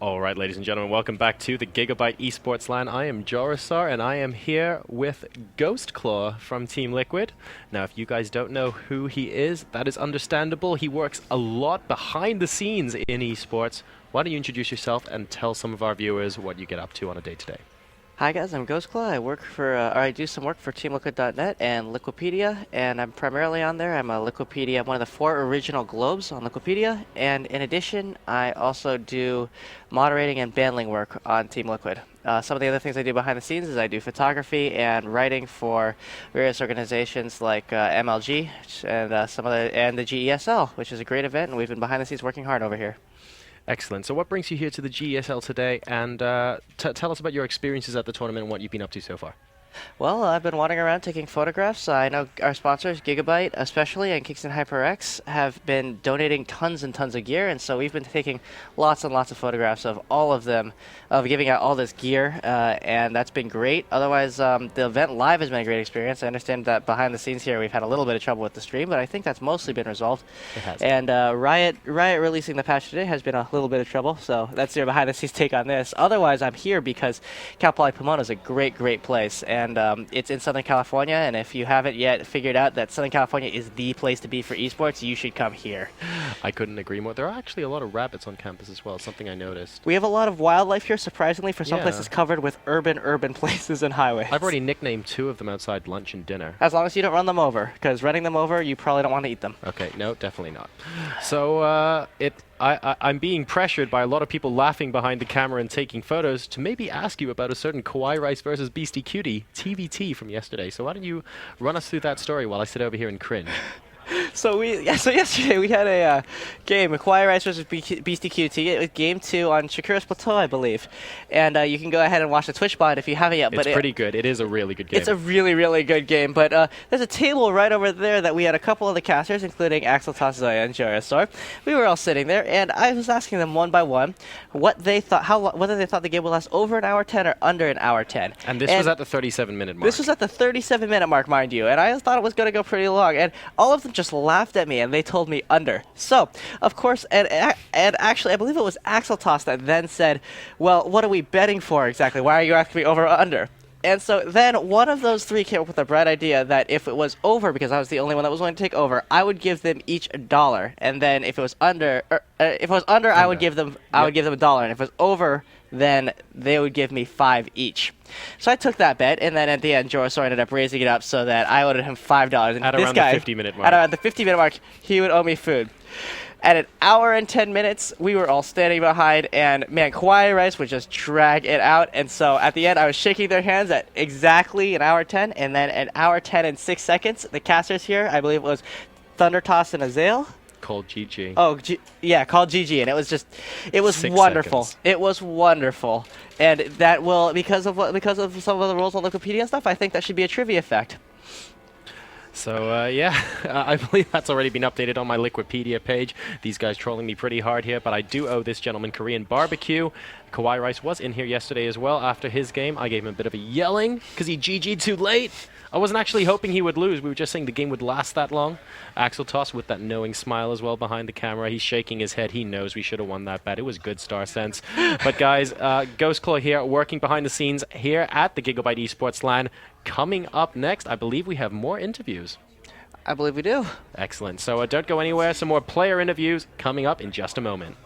All right, ladies and gentlemen, welcome back to the Gigabyte Esports LAN. I am JoRoSaR, and I am here with GhostClaw from Team Liquid. Now, if you guys don't know who he is, that is understandable. He works a lot behind the scenes in esports. Why don't you introduce yourself and tell some of our viewers what you get up to on a day-to-day? Hi guys, I'm GhostClaw. I work for, I do some work for TeamLiquid.net and Liquipedia, and I'm primarily on there. I'm a Liquipedia, one of the 4 original globes on Liquipedia, and in addition, I also do moderating and bandling work on Team Liquid. Some of the other things I do behind the scenes is I do photography and writing for various organizations like MLG and and the GESL, which is a great event, and we've been behind the scenes working hard over here. Excellent. So what brings you here to the GESL today? And tell us about your experiences at the tournament and what you've been up to so far. Well, I've been wandering around taking photographs. I know our sponsors, Gigabyte especially, and Kingston HyperX, have been donating tons and tons of gear, and so we've been taking lots and lots of photographs of all of them, of giving out all this gear, and that's been great. Otherwise, the event live has been a great experience. I understand that behind the scenes here we've had a little bit of trouble with the stream, but I think that's mostly been resolved. It has. And Riot releasing the patch today has been a little bit of trouble, so that's your behind the scenes take on this. Otherwise, I'm here because Cal Poly Pomona is a great, great place, and it's in Southern California, and if you haven't yet figured out that Southern California is the place to be for esports, you should come here. I couldn't agree more. There are actually a lot of rabbits on campus as well, something I noticed. We have a lot of wildlife here, surprisingly, for some places covered with urban places and highways. I've already nicknamed 2 of them outside lunch and dinner. As long as you don't run them over, because running them over, you probably don't want to eat them. Okay, no, definitely not. So I'm being pressured by a lot of people laughing behind the camera and taking photos to maybe ask you about a certain Kawhi Rice versus Beastie Cutie TVT from yesterday. So why don't you run us through that story while I sit over here and cringe? So yesterday we had a game, Kawhi Rice versus Beastie QT. It was game 2 on Shakira's Plateau, I believe. And you can go ahead and watch the Twitch bot if you haven't yet. It's pretty good. It is a really good game. It's a really, really good game. But there's a table right over there that we had a couple of the casters, including Axel Zoya and JoRoSaR. We were all sitting there, and I was asking them one by one what they thought, whether they thought the game would last over an hour 10 or under an hour 10. And this was at the 37-minute mark. This was at the 37-minute mark, mind you. And I thought it was going to go pretty long. And all of them just laughed at me, and they told me under. So, of course, and actually, I believe it was Axel that then said, well, what are we betting for exactly? Why are you asking me over or under? And so then one of those 3 came up with a bright idea that if it was over, because I was the only one that was willing to take over, I would give them each $1. And then if it was under, I would give them $1. And if it was over, then they would give me 5 each. So I took that bet, and then at the end, JoRoSaR ended up raising it up so that I owed him $5. And at this around guy, the 50-minute mark. At around the 50-minute mark, he would owe me food. At an hour and 10 minutes, we were all standing behind, and man, Kawhi Rice would just drag it out. And so at the end, I was shaking their hands at exactly an hour 10, and then an hour 10 and 6 seconds, the casters here, I believe it was Thundertoss and Azale. Called GG. Oh, yeah, called GG, and it was just, it was 6 wonderful. seconds. It was wonderful, and that will, because of some of the rules on Wikipedia stuff, I think that should be a trivia fact. So, yeah, I believe that's already been updated on my Liquipedia page. These guys trolling me pretty hard here, but I do owe this gentleman Korean barbecue. Kawhi Rice was in here yesterday as well after his game. I gave him a bit of a yelling because he GG'd too late. I wasn't actually hoping he would lose. We were just saying the game would last that long. Axel with that knowing smile as well behind the camera. He's shaking his head. He knows we should have won that bet. It was good star sense. But guys, GhostClaw here working behind the scenes here at the Gigabyte Esports LAN. Coming up next, I believe we have more interviews. I believe we do. Excellent. So don't go anywhere. Some more player interviews coming up in just a moment.